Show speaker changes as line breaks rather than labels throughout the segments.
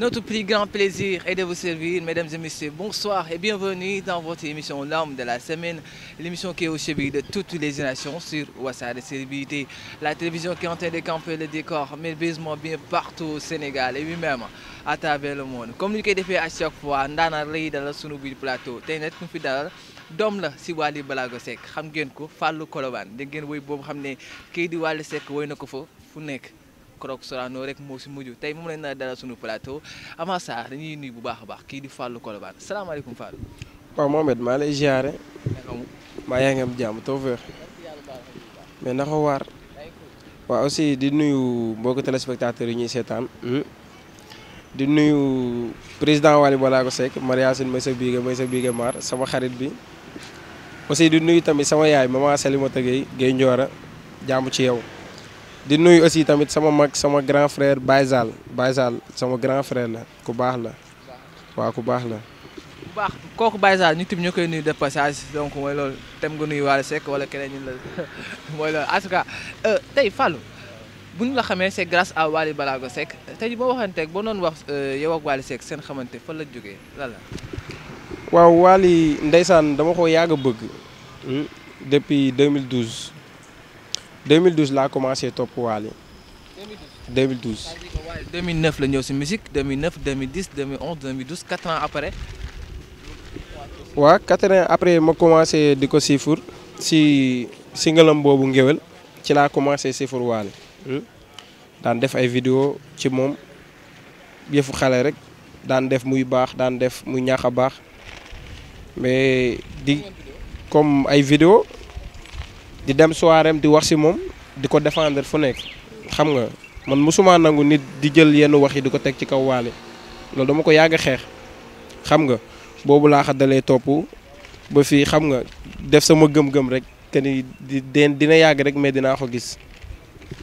Notre plus grand plaisir est de vous servir, mesdames et messieurs. Bonsoir et bienvenue dans votre émission L'Homme de la semaine, l'émission qui est au chevet de toutes les générations sur Wassare Célébrité, la télévision qui est en train de camper le décor, merveilleusement bien partout au Sénégal et lui-même à travers le monde. Comme nous l'avons fait à chaque fois, ndaanaan lay dalal sunu biir plateau tey nag ñu fi dalal doom la si Wally Ballago Seck xam ngeen ko Fallou Colobane dégg ngeen woy boobu xam ne kii di Wally Seck woy na ko fa fu nekk. Krok Sorano rek moo si mujj tey moom lañ na dalal sunu plateau avant ça dañuy nuyu bu baax a baax kii di Fallou Colobane salaamaaleykum Fallou.
waaw Mohamed maa lay ziare. maa yaa ngi am jàmm tawfeex mais naka waar. waaw aussi di nuyu mbokki téléspectateurs yi ñuy seetaan. di nuyu président Wally Ballago Seck Mariasine may sa biige maar sama xarit bi. aussi di nuyu tamit sama yaay maman Salimata Gueye Ndiora jàmm ci yow. di nuyu aussi tamit sama mag sama grand frère Baye Zal sama grand frère la ku baax la waaw ku baax la.
bu baax kooku Baye Zal ñu tim ñu koy nuyu de passage donc mooy loolu tem nga nuyu Wally Seck wala keneen ñu la mooy loolu en tout cas tey Fallou bu ñu la xamee c'est grâce à Wally Ballago Seck tey boo waxanteeg boo doon wax yow ak Wally Seck seen xamante fan la jógee lan la.
waaw Wally ndeysaan dama ko yàgg a bëgg depuis 2012 laa commencé topp Wally 2012.
2009 la ñëw si musique 2009 2010 2011 2012 4 ans après.
waaw 4 ans après ma commencé di ko siifur si singalam boobu ngéwél ci laa commencé siifur Wally daan def ay vidéo ci moom yëfu xale rek daan def muy baax daan def muy ñaax a baax mais di comme ay vidéo di dem soirée di wax si moom di ko défendre fu nekk xam nga man mosuma nangu nit di jël yenn wax yi di ko teg ci kaw Wally loolu dama ko yàgg xeex xam nga boobu laa xaddalee topp ba fii xam nga def sama gëm-gëm rek que ni dina yàgg rek mais dinaa ko gis.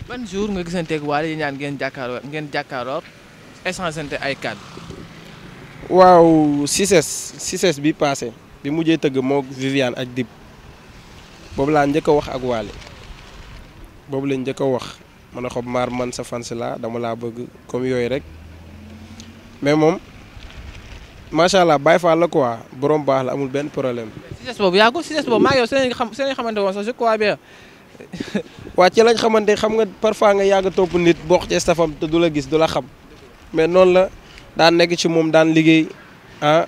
ban jour nga gisanteeg Wally yi ñaan ngeen jàkkaaroo échangeante ay kàddu.
waaw Cices bi passé bi mujjee tëgg moo Viviane ak Dip boobu laa njëkk a wax ak Wally boobu lañ njëkk a wax man a xob maar man sa fans la dama laa bëgg comme yooyu rek mais moom macha allah Baye Fall la quoi borom baax la amul benn problème.
Cices boobu yaa ko Cices boobu maa ngi yow seen xamante woon sax je crois bien.
waa ci lañ xamante xam nga parfois nga yàgg topp nit bokk ci stafam te du la gis du la xam mais noonu la daan nekk ci moom daan liggéey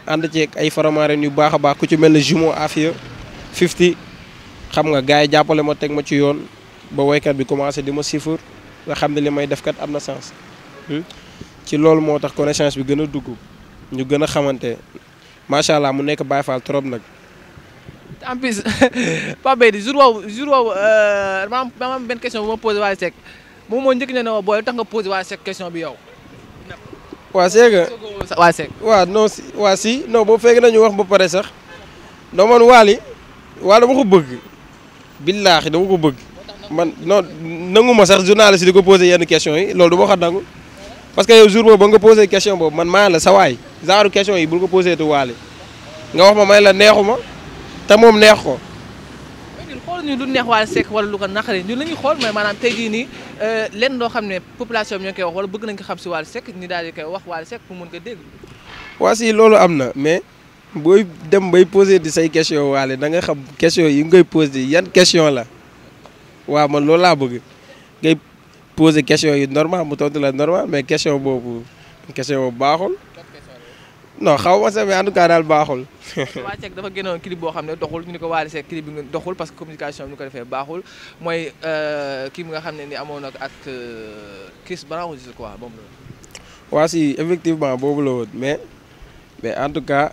ànd ceeg ay faramaaren yu baax a baax ku ci mel ne jumeau Afia 50. xam nga gars yi jàppale ma teg ma ci yoon ba woykat bi commencé di ma siifur nga xam ne li may def kat am na sens ci loolu moo tax connaissance bi gën a dugg ñu gën a xamante macha allah mu nekk Baye Fall trop nag.
en plus Pape Beydi jour boobu ma am benn question bu ma posé Wally Seck moom moo njëkk ne ne ma booy tax nga posé Wally Seck question bi yow.
waa c'est que
Wally Seck
waaw non si non boo fekk nañu wax ba pare sax non man Wally dama ko bëgg. billaahi dama ko bëgg man non nangu ma sax journaliste di ko posé yenn question yi loolu du ma xam nangu parce que yow jour boobu ba nga posé question boobu man maa la sa waay genre question yi bul ko posé tu Wally nga wax ma may la neexu ma te moom neex ko.
ñun xool ñu lu neex Wally Seck wala lu ko naqari ñun la ñuy xool mais maanaam tey jii nii lenn loo xam ne population bi ñoo koy wax wala bëgg nañ ko xam si Wally Seck ni daal di koy wax Wally Seck pour mën ko dégg.
waa si loolu am na mais booy dem bay posé di say question Wally da nga xam question yi ngay posé yan question la waaw man loolu laa bëgg ngay posé question yi normal mu tontu la normal mais question boobu baaxul non xaw ma sax mais en tout cas daal baaxul.
Wally Seck dafa génnoon clip boo xam ne doxul ñu ni ko Wally Seck clip bi nga doxul parce que communication bi ñu ko defee baaxul mooy kii bi nga xam ne ni amoon ak Chris Brown je crois moom la.
waa si effectivement boobu la woon mais en tout cas.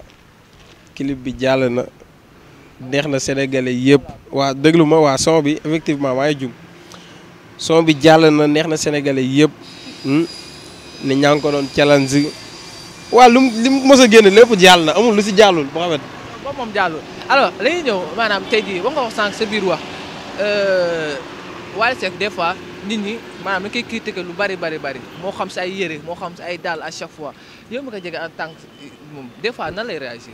clip bi jàll na neex na sénégalais yëpp waa déglu ma waa son bi effectivement maa ngi jum son bi jàll na neex na sénégalais yëpp ni ñaa ngi ko doon challenge waa li mu mos a génn lépp jàll na amul lu si jàllul boo xamante
boobu moom jàllul alors lañuy ñëw maanaam tey jii wax nga wax sànq sa biir wax Wally Seck des fois nit ñi maanaam dañ koy critiquer lu bari moo xam si ay yére moo xam si ay dàll à chaque fois yow mi ko jege en tant que moom des fois nan lay réagir.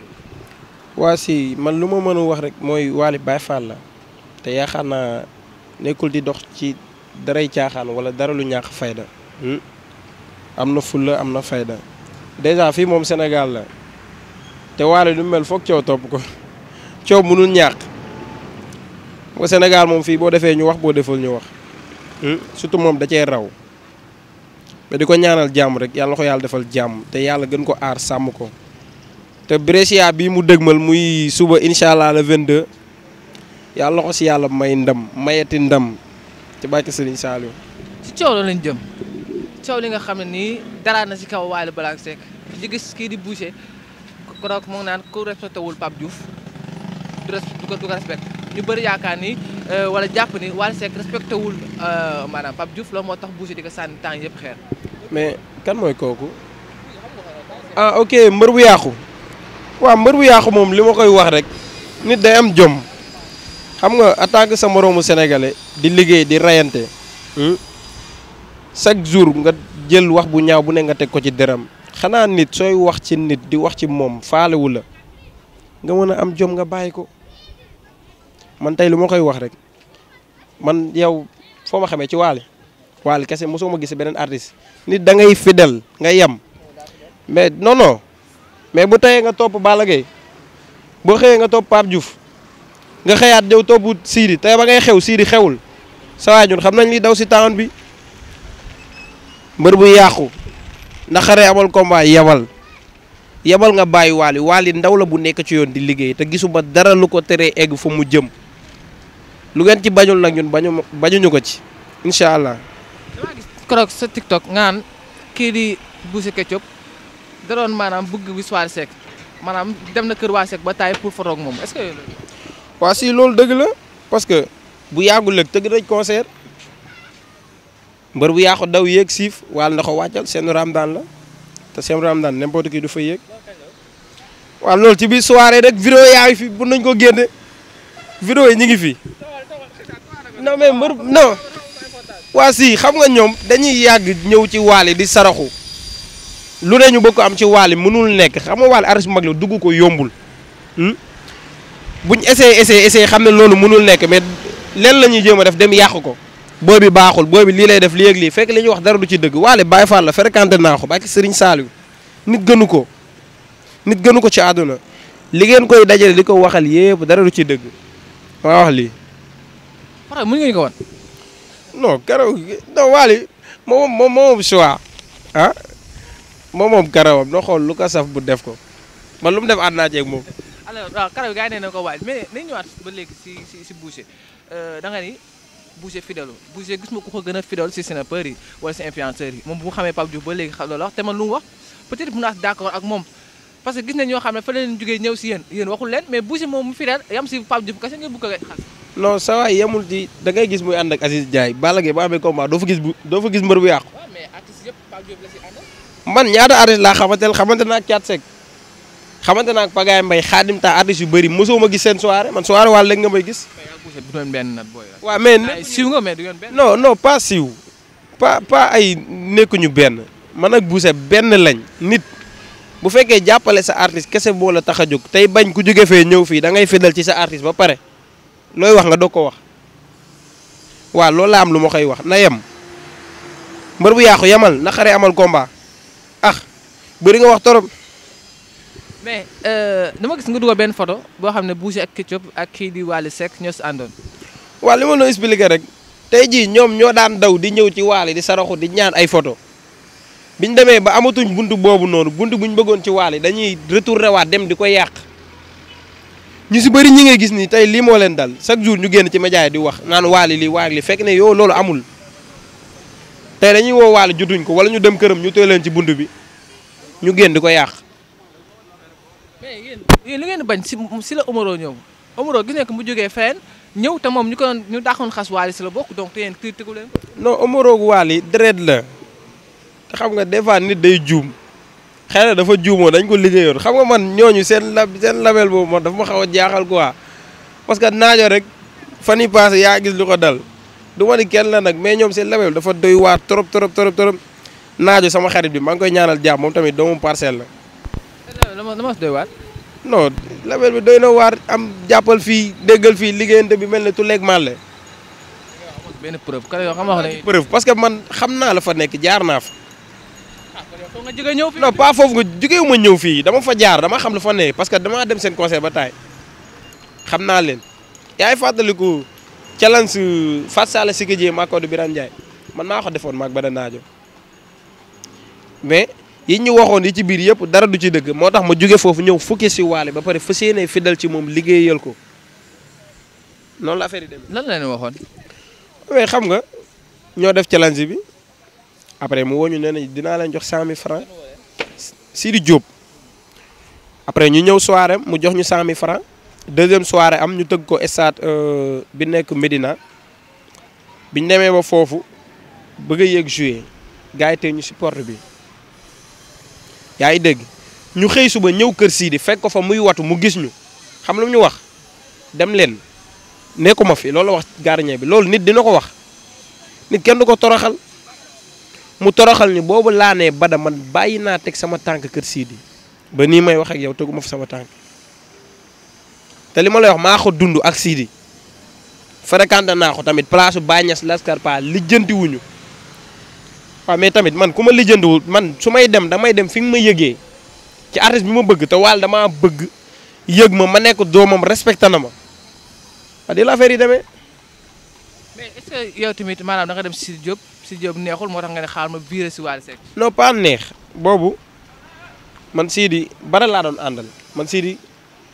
waa si man lu ma mën a wax rek mooy Wally Baye Fall la te yaakaar naa nekkul di dox ci daray caaxaan wala dara lu ñàkk fayda am na fulla am na fayda dèjà fii moom Sénégal la te Wally lu mel foog coow topp ko coow mënul ñàkk ba Sénégal moom fii boo defee ñu wax boo deful ñu wax surtout moom da cee raw mais di ko ñaanal jàmm rek yàlla ko yàlla defal jàmm te yàlla gën ko aar sàmm ko te Brescia bii mu dëgmal muy suba incha allah le 22 yàlla ko si yàlla may ndam mayeti ndam ci bàyyi Serigne Saliou.
ci coow la lañ jëm coow li nga xam ne nii dara na si kaw Wally Ballago Seck di gis kii di Boucher ko mu ngi naan ku respecté wul Pape Diouf du ko respecté ñu bëri yaakaar ni wala jàpp ni Wally Seck respecté wul maanaam Pape Diouf loolu moo tax Boucher di ko sànni temps yëpp xeer.
mais kan mooy kooku ah ok mbër bu yàqu waaw mbër bu yàqu moom li ma koy wax rek nit day am jom xam nga attaque sa moroomu sénégalais di liggéey di rayante chaque jour nga jël wax bu ñaaw bu ne nga teg ko ci deram xanaa nit sooy wax ci nit di wax ci moom faalewu la nga mën a am jom nga bàyyi ko man tey lu ma koy wax rek man yow foo ma xamee ci Wally kese mosoo ma gis beneen artiste nit da ngay fidèle nga yem mais non mais bu teyee nga topp Balla Gaye boo xëyee nga topp Pape Diouf nga xëyaat ñëw topp Sidi tey ba ngay xew Sidi xewul sa waay ñun xam nañ li daw si town bi mbër bu yàqu naqaree amal combat yebal nga bàyyi Wally ndaw la bu nekk ci yoon di liggéey te gisuma dara lu ko teree egg fa mu jëm lu ngeen ci bañul nag ñun bañuñu ko ci incha allah.
damaa gis keroog sa TikTok nga naan kii di Boucher Ketchup da doon maanaam bëgg gis Wally Seck maanaam dem na kër Wally Seck ba taay pour photo ak moom est-ce que.
waa si loolu dëgg la parce que bu yàggul rek tëgg nañ concert mbër bu yàqu daw yéeg siif Wally na ko wàccal seen Ramadan la te seen Ramadan n'importe qui du fa yéeg waaw loolu ci biir soirée rek vidéo yaa ngi fi bu nañ ko génne vidéo yi ñu ngi fi non mais mbër non waa si xam nga ñoom dañuy yàgg ñëw ci Wally di saraxu lu ne ñu bëgg ko am ci Wally mënul nekk xam nga Wally artiste bu mag la dugg ko yombul buñ essayé xam ne loolu mënul nekk mais leen la ñuy jéem a def dem yàq ko booy bi baaxul booy bi lii lay def lii ak lii fekk li ñuy wax dara du ci dëgg Wally Baye Fall la fréquenté naa ko bàyyi Serigne Saliou nit gënu ko ci àdduna li ngeen koy dajale di ko waxal yépp dara du ci dëgg maa wax lii.
waaw mën ngeen ko wan.
non karaw non Wally moom choix ah moom karawam noo xool lu ko saf bu def ko man lu mu def ànd naa ceeg moom.
alors waaw karaw gars yi nee na ko waaj mais nañ ñëwaat ba léegi si Boucher da nga ni Boucher fidèle Boucher gis ma ku ko gën a fidèle si snapeurs yi wala si influenceurs yi moom bu mu xamee Pape Diouf ba léegi xam loolu wax te man lu mu wax peut-être mun naa d'accord ak moom parce que gis nañ ñoo xam ne fa leen jógee ñëw si yéen waxul leen mais Boucher moom mu fidèle yam si Pape Diouf kese nga bëgg a xas.
non sa waay yemul di da ngay gis muy ànd ak Aziz Ndiaye Balla Gaye ba amee combat doo fa gis mbër bu yàqu.
waaw mais artistes yëpp Pape Diouf la si ànd.
man ñaata artiste laa xamante naa ak Thiat Seck xamante naa ak Pagaye Mbaye Khadim ta artistes yu bëri mosoo ma gis seen soirée man soirée Wally léegi nga may gis. waaw mais
siw nga mais du ngeen benn.
non pas siw pas ay nekkuñu benn man ak Boucher benn lañ nit bu fekkee jàppale sa artiste kese boo la tax a jóg tey bañ ku jóge fee ñëw fii da ngay fidèle ci sa artiste ba pare looy wax nga doog ko wax waaw loolu la am lu ma koy wax na yem mbër bu yàqu yemal na xare amal combat bëri nga wax torop.
mais dama gis nga dugal benn photo boo xam ne Boucher ak Ketchup ak kii di Wally Seck ñoo si àndoon.
waaw li ma la expliqué rek tey jii ñoom ñoo daan daw di ñëw ci Wally di saraxu di ñaan ay photo biñ demee ba amatuñ buntu boobu noonu buntu buñ bëggoon ci Wally dañuy retourné waat dem di ko yàq ñu si bëri ñi ngay gis ni tey lii moo leen dal chaque jour ñu génn ci média yi di wax naan Wally lii fekk ne yow loolu amul tey dañuy woo Wally jotuñ ko wala ñu dem këram ñu tëj leen ci buntu bi ñu génn di ko yàq.
mais yéen li ngeen bañ si la Omaro ñëw Omaro gis nga ko mu jógee fenn ñëw te moom ñu dàqoon xas Wally si la bokk donc te yéen critiqué leen ko.
non Omaro gu Wally deret la te xam nga des fois nit day juum xëy na dafa juumoo dañ ko liggéeyoon xam nga man ñooñu seen label boobu moom dafa ma xaw a jaaxal quoi parce que naajo rek fan yii passé yaa gis lu ko dal du ma ni kenn la nag mais ñoom seen label dafa doy waar trop naajo sama xarit bi maa ngi koy ñaanal jàmm moom tamit doomu Parcelles la.
dama doy waar.
non label bi doy na waar am jàppal fii déggal fii liggéeyante bi mel ne tu leeg màlle.
benn preuve kan yoo xam ne
preuve parce que man xam naa la fa nekk jaar naa fa.
foo nga jógee ñëw fii.
non pas foofu nga jógeewu ma ñëw fii dama fa jaar dama xam lu fa ne parce que damaa dem seen concert ba taay xam naa leen. yaay fàttaliku challenge Fatou Sall Sike Dieng Makodou Birane Ndiaye man maa ko defoon maag Bada Naajo mais yi ñu waxoon yi ci biir yëpp dara du ci dëgg moo tax ma jóge foofu ñëw fukki si Wally ba pare fas yéene fidèle ci moom liggéeyal ko noonu la affaire yi demee.
lan la leen waxoon.
mais xam nga ñoo def challenge bi après mu woñu nee na dinaa leen jox 100 000 francs Sidi Diop après ñu ñëw soirée mu jox ñu 100 000 francs deuxième soirée am ñu tëgg ko stade bi nekk Médina biñ demee ba foofu bëgg a yéeg jouer gars yi tey ñu si porte bi yaa ngi dégg ñu xëy suba ñëw kër Sidi fekk ko fa muy watu mu gis ñu xam lu ñu wax dem leen nekkuma fi loolu la wax gardien bi loolu nit dina ko wax nit kenn du ko toroxal mu toroxal ni boobu laa nee Bada man bàyyi naa teg sama tànk kër Sidi ba nii may wax ak yow teguma fa sama tànk te li ma lay wax maa ko dund ak Sidi fréquenté naa ko tamit place Baye Niass Lascar Pa lijjanti wuñu waaw mais tamit man ku ma lijjantiwul man su may dem damay dem fi nga ma yëgee ci artiste bi ma bëgg te Wally damaa bëgg yëg ma nekk doomam respecté na ma waaw di la affaire yi demee.
mais est-ce que yow tamit maanaam da nga dem Sidi Diop neexul moo tax nga ne xaar ma biir si Wally Seck.
non pas neex boobu man Sidi bara laa doon àndal man Sidi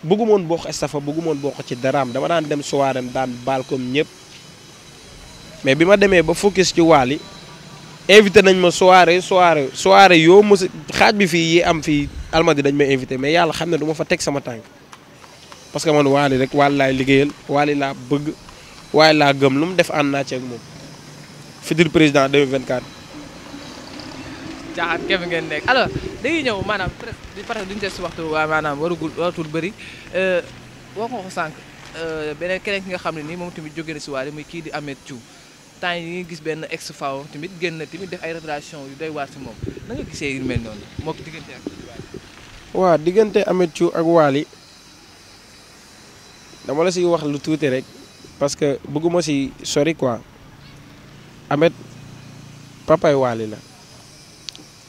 bëgguma woon bokk estafa bëgguma woon bokk ci daraam dama daan dem soirée daan baal comme ñëpp mais bi ma demee ba focus ci Wally invité nañ ma soirée yoo mos xaaj bi fii yi am fii Almadi dañ may invité mais yàlla xam ne du ma fa teg sama tànk parce que man Wally rek Wally laay liggéeyal Wally laa bëgg Wally laa gëm lu mu def ànd naa ci ak moom futur président 2024.
caaxaan képp ngeen nekk alors dañuy ñëw maanaam presque duñu des si waxtu waa maanaam waratul bëri boo ko sànq beneen keneen ki nga xam ne nii moom tamit jóge na si Wally muy kii di Ameth Thiou temps yi ngi gis benn ex faw tamit génn na tamit def ay révélation yu doy waar si moom na nga gisee yu mel noonu moo ko diggante ak
waaw diggante Ameth Thiou ak Wally dama la si wax lu tuuti rek parce que bëgguma si sori quoi Ameth papay Wally la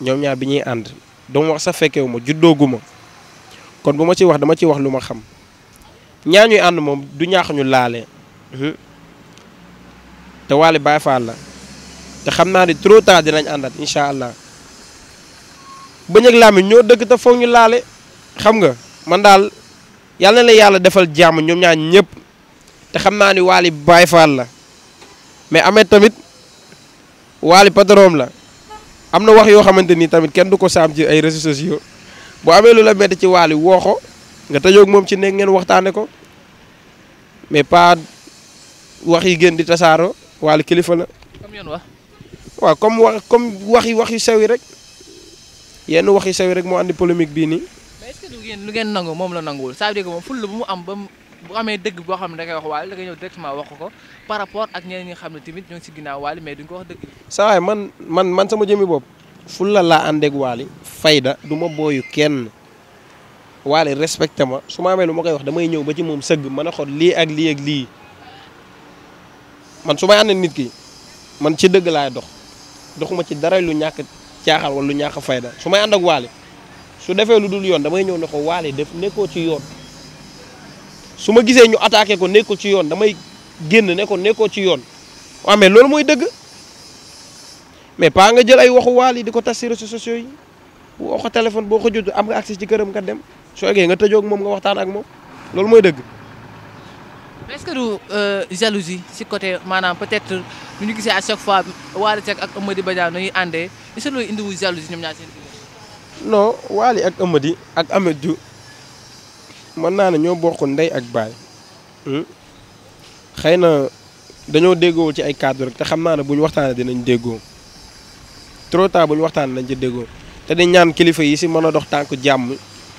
ñoom ñaar bi ñuy ànd dama wax sa fekkewu ma juddooguma kon bu ma ci wax dama ci wax lu ma xam ñaar ñuy ànd moom du ñaax ñu laale te Wally Baye Fall la te xam naa ni trop tard dinañ àndat incha allah bëñ ak làmmiñ ñoo dëkk te foog ñu laale xam nga man daal yàlla na la yàlla defal jàmm ñoom ñaar ñëpp te xam naa ni Wally Baye Fall la mais Ameth tamit Wally patron la am na wax yoo xamante ni tamit kenn du ko saam ci ay réseaux sociaux bu amee lu la metti ci Wally woo ko nga tëjoog moom ci nekk ngeen waxtaane ko mais pas wax yi gën di tasaaroo Wally kilifa la.
comme yoon wax.
waaw comme wax yu sew yi rek yenn wax yu sew yi rek moo andi polémique bii nii.
mais est-ce que lu ngeen nangu moom la nanguwul ça veut dire que moom ful la bu mu am ba bu amee dëgg boo xam ne da ngay wax Wally da ngay ñëw directement wax ko par rapport ak ñeneen ñi nga xam ne tamit ñoo ngi si ginnaaw Wally mais duñ ko wax dëgg. saa
waay man sama jëmmi bopp ful laa àndeeg Wally fayda du ma booyu kenn Wally respecté ma su ma amee lu ma koy wax damay ñëw ba ci moom sëgg mën a xool lii ak lii ak lii man su may ànd nit ki man ci dëgg laay doxuma ci dara lu ñàkk caaxal wala lu ñàkk fayda su may ànd ak Wally su defee lu dul yoon damay ñëw ne ko Wally def nekkoo ci yoon su ma gisee ñu attaqué ko nekkul ci yoon damay génn ne ko nekkoo ci yoon waaw mais loolu mooy dëgg mais pas nga jël ay waxu Wally di ko tas ci réseaux sociaux yi woo ko téléphone boo ko jot am nga accès ci këram nga dem soo eggee nga tëjoog moom nga waxtaan ak moom loolu mooy dëgg.
mais est-ce que du jalousie si côté maanaam peut-être lu ñu gisee à chaque fois Wally Seck ak Amady Badiane ñuy àndee est-ce que loolu indiwul jalousie ñoom ñaar seen diggante.
non Wally ak Amady ak Ameth Thiou mën naa ne ñoo bokk ndey ak baay xëy na dañoo déggoowul ci ay cadre rek te xam naa ne bu ñu waxtaanee dinañ déggoo trop tard bu ñu waxtaanee dañ ci déggoo te di ñaan kilifa yi si mën a dox tànk jàmm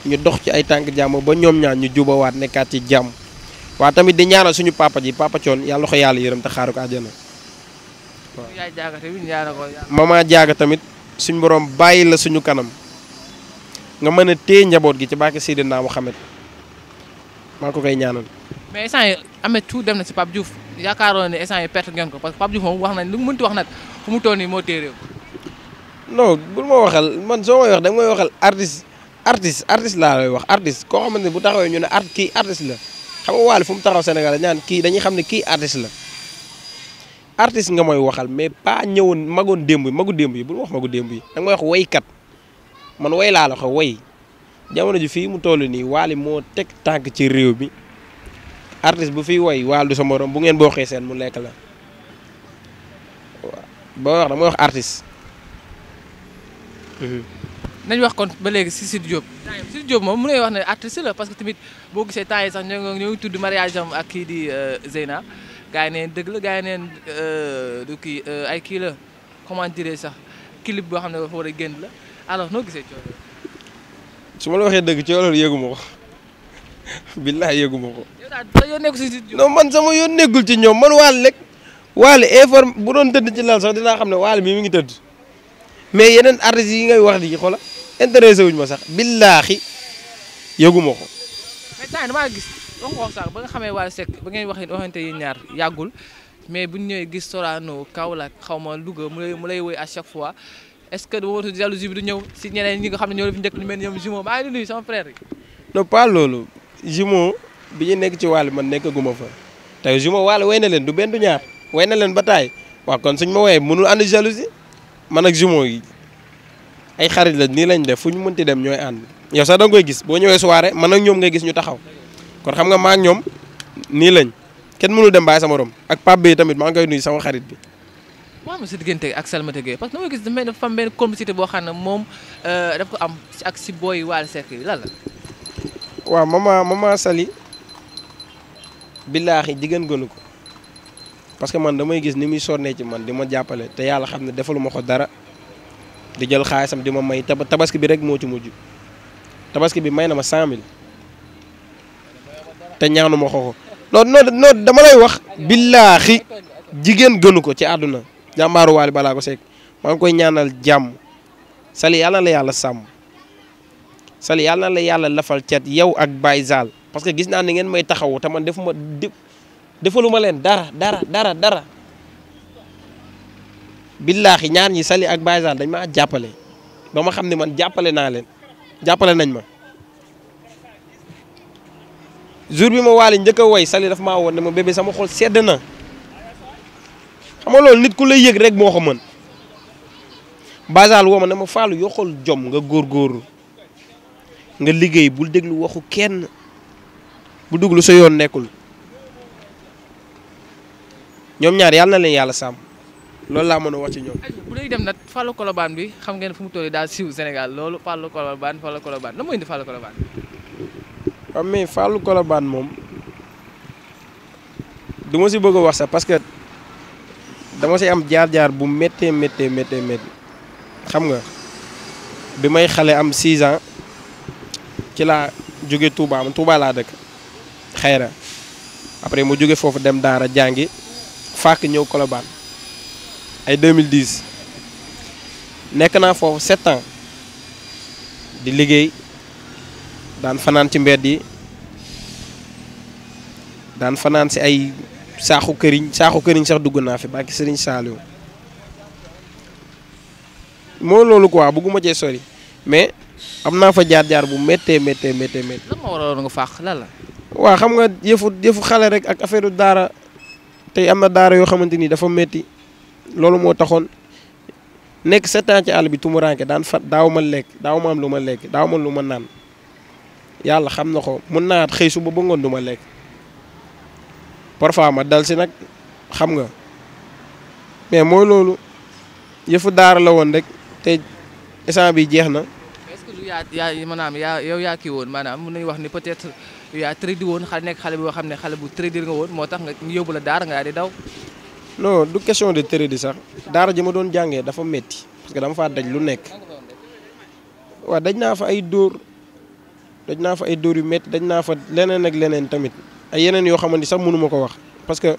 ñu dox ci ay tànk jàmm ba ñoom ñaan ñu jubawaat nekkaat ci jàmm waaw tamit di ñaanal suñu papa ji papa Thione yàlla ko yàlla yërëm te xaaru ko àjjana
waaw. yaay jaaga tamit ñaanal ko yàlla.
mama jaaga tamit suñu borom bàyyi la suñu kanam nga mën a téye njaboot gi ci barke Seydina Mohamed maa ko koy ñaanal.
mais instant yi Ameth Thiou dem na si Pape Diouf yaakaaroon ne instant yi perte ngeen ko parce que Pape Diouf moom wax nañ lu mu mënti wax nag fu mu toll nii moo téye réew.
non bul ma waxal man soo may wax da nga may waxal artiste laa lay wax artiste koo xamante ne bu taxawee ñu ne kii artiste la xam nga Wally fu mu taxaw Sénégal ñaan kii dañuy xam ne kii artiste la artiste nga may waxal mais pas ñëwoon magu démb yi bul wax magu démb yi da nga may wax waykat man way laa la wax way jamono ji fii mu toll nii Wally moo teg tànk ci réew bi artiste bu fiy way Wally du sa morom bu ngeen bokkee seen mu lekk la waaw boo wax damay wax artiste.
nañ wax kon ba léegi si Sidy Diop. Sidy Diop moom mu lay wax ne artiste la parce que tamit boo gisee temps yi sax ñoo ngi tudd mariage am ak kii di Zeyna gars yi neen dëgg la gars yi neen du kii ay kii la comment dire sax clip boo xam ne dafa war a génn la alors noo gisee coono.
su ma la waxee dëgg coono yëgu ma ko billahi yëgu ma ko.
yow daal yoon nekkul si Sidy Diop.
non man sama yoon nekkul ci ñoom man Wally rek Wally bu doon tëdd ci lal sax dinaa xam ne Wally mi ngi tëdd mais yeneen artistes yi ngay wax di xola intéressé wuñ ma sax billaahi yëgu ma ko.
mais temps damaa gis wax sax ba nga xamee Wally Seck ba ngeen waxante yi ñaar yàggul mais bu ñu ñëwee gis Sorano Kaolack xaw ma Louga mu lay woy à chaque fois est-ce que wootu jalousie bi du ñëw si ñeneen ñi nga xam ne ñoo la fi njëkk lu mel ni ñoom Jumeau maa ngi nuyu sama frère yi.
non pas loolu Jumeau bi ñu nekk ci Wally man nekkaguma fa tey Jumeau Wally way na leen du benn du ñaar way na leen ba taay waaw kon suñ ma woyee mënul ànd jalousie man ak Jumeau yi ay xarit la nii lañ def fu ñu mënti dem ñooy ànd yow sax da nga koy gis boo ñëwee soirée man ak ñoom ngay gis ñu taxaw kon xam nga maa ak ñoom nii lañ kenn mënul dem bàyyi sama morom ak Pape Bey tamit maa ngi koy nuyu sama xarit bi.
moo am sa diggante ak Salimata Gueye parce que dama gis dafa am benn complicité boo xam ne moom daf ko am ak si booy Wally Seck yi lan la.
waaw mama Sali billaahi jigéen gënu ko parce que man damay gis ni muy sonnee ci man di ma jàppale te yàlla xam ne defaluma ko dara. di jël xaalisam di ma may tabaski bi rek moo ci mujj tabaski bi may na ma 100000 te ñaanu ma ko non dama lay wax billaahi jigéen gënu ko ci àdduna jàmbaaru Wally Ballago Seck maa ngi koy ñaanal jàmm Sali yàlla na la yàlla sàmm Sali yàlla na la yàlla lafal cet yow ak Baye Zal parce que gis naa ni ngeen may taxawu te man defaluma leen dara billaahi ñaar ñi Sali ak Baye Zal dañ maa jàppale ba ma xam ne man jàppale naa leen jàppale nañ ma jour bi ma Wally njëkk a woy Sali daf maa woon ne ma bébé sama xol sedd na xam nga loolu nit ku lay yëg rek moo ko mën Baye Zal woo ma ne ma Fallou yoxol jom nga góorgóorlu nga liggéey bul déglu waxu kenn bu duglu sa yoon nekkul ñoom ñaar yàlla na leen yàlla sàmm loolu laa mën a wax ci ñoom.
bu dee dem nag Fallou Colobane bi xam ngeen fu mu toll daal siiw Sénégal loolu Fallou Colobane la moo indi Fallou Colobane.
waaw mais Fallou Colobane moom du ma si bëgg a wax sax parce que dama si am jaar-jaar bu méttee xam nga bi may xale am 6 ans ci laa jóge Touba man Touba laa dëkk xayra après mu jóge foofu dem daara jàngi fàkk ñëw Colobane ay 2010 nekk naa foofu 7 ans di liggéey daan fanaan ci mbedd yi daan fanaan si ay saaxu këriñ sax dugg naa fi bàkki Serigne Saliou moo loolu quoi bëgguma cee sori mais am naa fa jaar-jaar bu méttee.
lan moo waroon nga faax lan la.
waaw xam nga yëfu xale rek ak affaire daara tey am na daara yoo xamante ni dafa métti loolu moo taxoon nekk 7 ans ci àll bi tumuraanke daan fa daaw ma lekk daaw ma am lu ma lekk daaw ma lu ma naan yàlla xam na ko mun naa xëy suba ba ngoon du ma lekk parfois ma dal si nag xam nga mais mooy loolu yëfu daara la woon rek te instant bi jeex na.
est-ce que yaa maanaam yow yaa kii woon maanaam mën nañu wax ni peut-être yaa traité woon nekk xale boo xam ne xale bu traité nga woon moo tax nga yóbbu la daara nga yaa di daw.
non du question de traité sax daara ji ma doon jàngee dafa metti parce que dama faa daj lu nekk waaw daj naa fa ay dóor yu métti daj naa fa leneen ak leneen tamit ay yeneen yoo xamante ni sax mënu ma ko wax parce que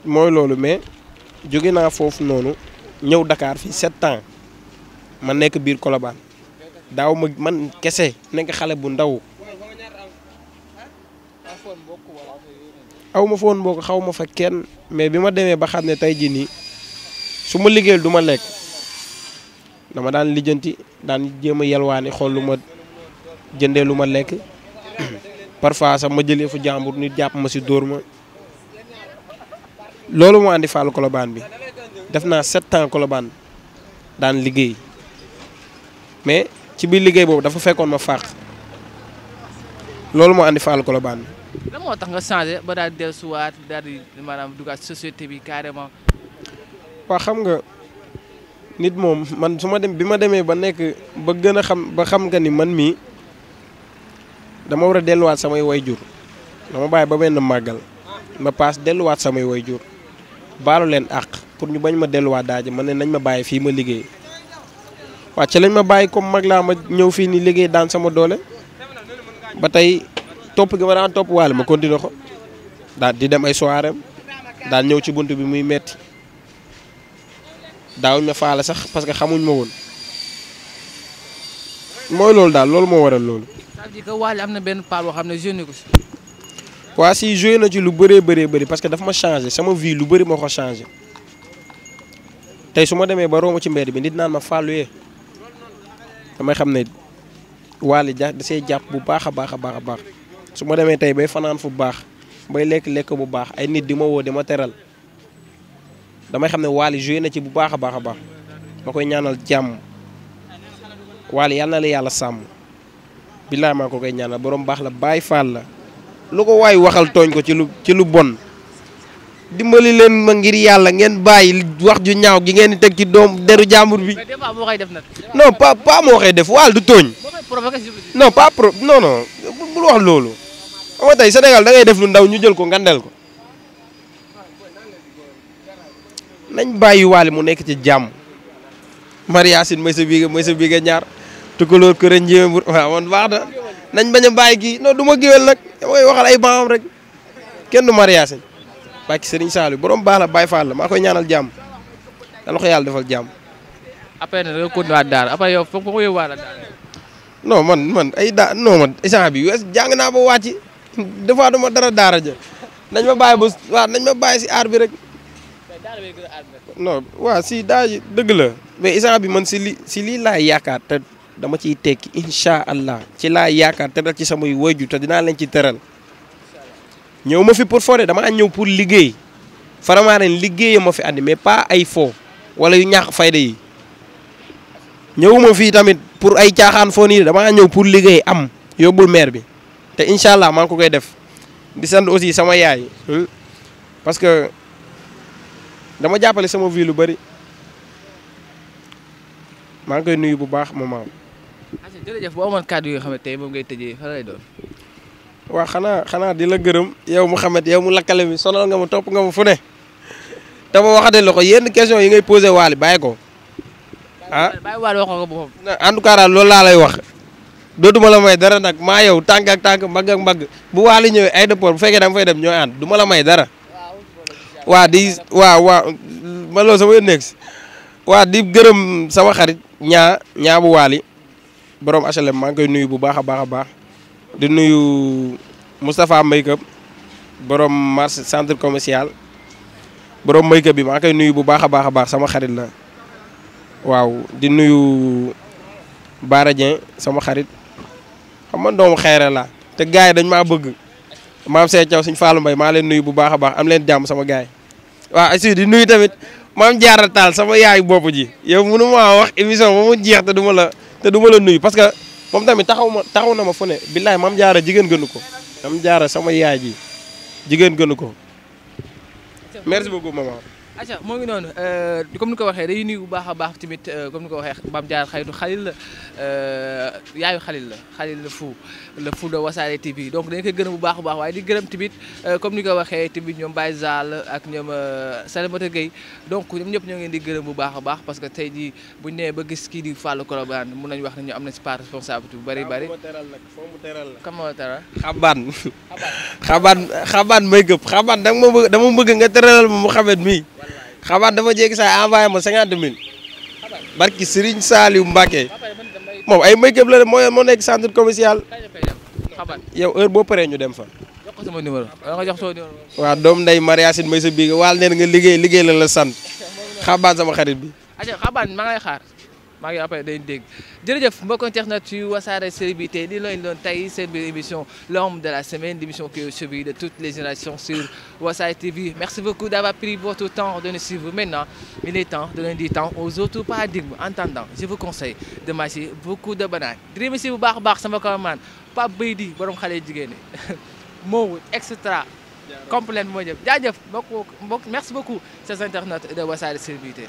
mooy loolu mais jóge naa foofu noonu ñëw Dakar fii 7 ans ma nekk biir Colobane daaw ma man kese nekk xale bu ndaw aw ma fa woon mbokk xaw ma fa kenn mais bi ma demee ba xam ne tey jii nii su ma liggéeyal du ma lekk dama daan lijjanti daan jéem a yelwaani xool lu ma jëndee lu ma lekk parfois sax ma jëlee fu jàmbur nit jàpp ma si dóor ma loolu moo andi Fallou Colobane bi def naa 7 ans Colobane daan liggéey mais ci biir liggéey boobu dafa fekkoon ma fàq loolu moo andi Fallou Colobane bi.
lan moo tax nga changé ba daal di dellusiwaat daal di maanaam dugaat société bi carrément.
waa xam nga nit moom man su ma dem bi ma demee ba nekk ba gën a xam ba xam nga ni man mii dama war a delluwaat samay wayjur dama bàyyi ba benn màggal ma paas delluwaat samay wayjur baalu leen àq pour ñu bañ ma delluwaat daaje ma ne nañ ma bàyyi fii ma liggéey waa ci lañ ma bàyyi comme mag laa ma ñëw fii ni liggéey daan sama doole ba tey topp gi ma daan topp waale ma continué ko daal di dem ay soirée daal ñëw ci bunt bi muy metti daawuñ ma faale sax parce que xamuñ ma woon mooy loolu daal loolu moo waral loolu.
ça veut dire que Wally am na benn part boo xam ne jeune ko si.
waa si joué na ci lu bëree bëri parce que dafa ma changé sama vie lu bëri moo ko changé tey su ma demee ba romb ci mbedd bi nit naan ma Fallou yee damay xam ne Wally da see jàpp bu baax a baax a baax su ma demee tey bay fanaan fu baax bay lekk bu baax ay nit di ma woo di ma teral damay xam ne Wally joué na ci bu baax a baax ma koy ñaanal jàmm Wally yàlla na la yàlla sàmm billaay maa ko koy ñaanal borom baax la Baay Faal la lu ko waay waxal tooñ ko ci lu bon dimbali leen ma ngir yàlla ngeen bàyyi wax ju ñaaw gi ngeen di teg ci deru jàmbur bi.
mais des fois moo koy def nag.
non pas moo koy def Wally du tooñ. non non bul wax loolu. xam nga tey Sénégal da ngay def lu ndaw ñu jël ko ngandel ko nañ bàyyi Wally mu nekk ci jàmm. Mariasine mooy sa biige ñaar tukulóor kër njéem waaw man baax na nañ bañ a bàyyi kii non du ma géwél nag damay waxal ay baamam rek kenn du Mariasine bàkki Serigne Saliou borom baax la Baye Fall la maa koy ñaanal jàmm dana ko yàlla defal jàmm.
après nag nga continué waat daara après yow foog nga yóbbuwaat la daara.
non man man instant bi wees jàng naa ba wàcc des fois duma dara daara ja nañ ma bàyyi ba waaw nañ ma bàyyi si aar bi rek. non waaw si daa dëgg la mais instant bi man si lii laay yaakaar te dama ciy tekki incha allah ci laay yaakaar teral ci samay wayju te dinaa leen ci teral ñëw ma fi pour fore dama ñëw pour liggéey vraiment ren liggéey ma fi andi mais pas ay fo wala yu ñàkk fayda yi ñëwuma fii tamit pour ay caaxaan foo nii dama ñëw pour liggéey am yóbbul maire bi te incha allah maa ngi ko koy def di sant aussi sama yaay parce que dama jàppale sama vie lu bëri maa ngi koy nuyu bu baax maman.
jërëjëf boo amoon kàddu yi nga xam ne tey moom ngay tëjee fa lay doon.
waaw xanaa di la gërëm yow Mouhamed yow mu lakkale mi sonal nga ma topp nga ma fu ne te ma waxate la ko yenn question yi ngay posé Wally bàyyi ko ah.
bàyyi Wally wax ko boppam.
en tout cas daal loolu laa lay wax dootuma la may dara nag maa yow tànk ak tànk mbagg ak mbagg bu Wally ñëwee aéroport bu fekkee da nga fay dem ñooy ànd du ma la may dara. waaw man loolu sama nekk si waa di gërëm sama xarit ñaa bu Wally borom HLM maa ngi koy nuyu bu baax a baax di nuyu Moustapha Makeup borom marché centre commercial borom Makeup bi maa ngi koy nuyu bu baax a baax sama xarit la waaw di nuyu Bara Dieng sama xarit xam nga doomu xeere la te gars yi dañ maa bëgg maam Seye Thiaw suñ Fallou Mbaye maa leen nuyu bu baax a baax am leen jàmm sama gars yi waaw aussi di nuyu tamit maam Diarra Tall sama yaayu bopp ji yow mënu maa wax émission ba mu jeex te du ma la nuyu parce que moom tamit taxaw na ma fu ne billaay maam Diarra jigéen gënu ko maam Diarra sama yaay ji jigéen gënu ko merci beaucoup maman.
acca moo ngi noonu comme ni ko waxee day nuyu bu baax a baax tamit comme ni ko waxee Mame Diarra xaritu Xalil la yaayu Xalil la fou de Wassare TV donc dañ koy gërëm bu baax a baax waaye di gërëm tamit comme ni ko waxee tamit ñoom Baye Zal ak ñoom Salimata Gueye donc ñoom ñëpp ñoo ngi leen di gërëm bu baax a baax parce que tey jii buñu nee ba gis kii di Fallou Colobane mun nañu wax ne ñu am na si part responsabilité bu bëri bëri. kam moo teral
xabaan Makeup xabaan dama bëgg nga teralal ma Mouhamed mii xabaat dafa jéegi saa envoyé ma 50 000 barki Serigne Saliou Mbacké moom ay Makeup la moo nekk centre commercial yow heure boo paree ñu dem fa.
jox ko sama numéro nga jox sama numéro.
waaw doom nday Mariasine may sa biiga Wally neen nga liggéey la sant xabaat sama xarit bi.
aja xabaat maa ngay xaar. maa ngi après dañ dégg jërëjëf mbokk internet yu Wassare Célébrité li lañ doon tey seen biir émission l'homme de la semaine, l'émission qui est au chevet de toutes les générations sur Wassare TV. Merci beaucoup d'avoir pris votre temps de nous suivre. Maintenant, il est temps de donner du temps aux autres paradigmes. En attendant, je vous conseille de manger beaucoup de bananes. di remercier bu baax a baax sama cameraman Pape Beydi borom xale jigéen ñi moo extra complète moo jëf jaajëf mbokk merci beaucoup chers internautes de Wassare Célébrité.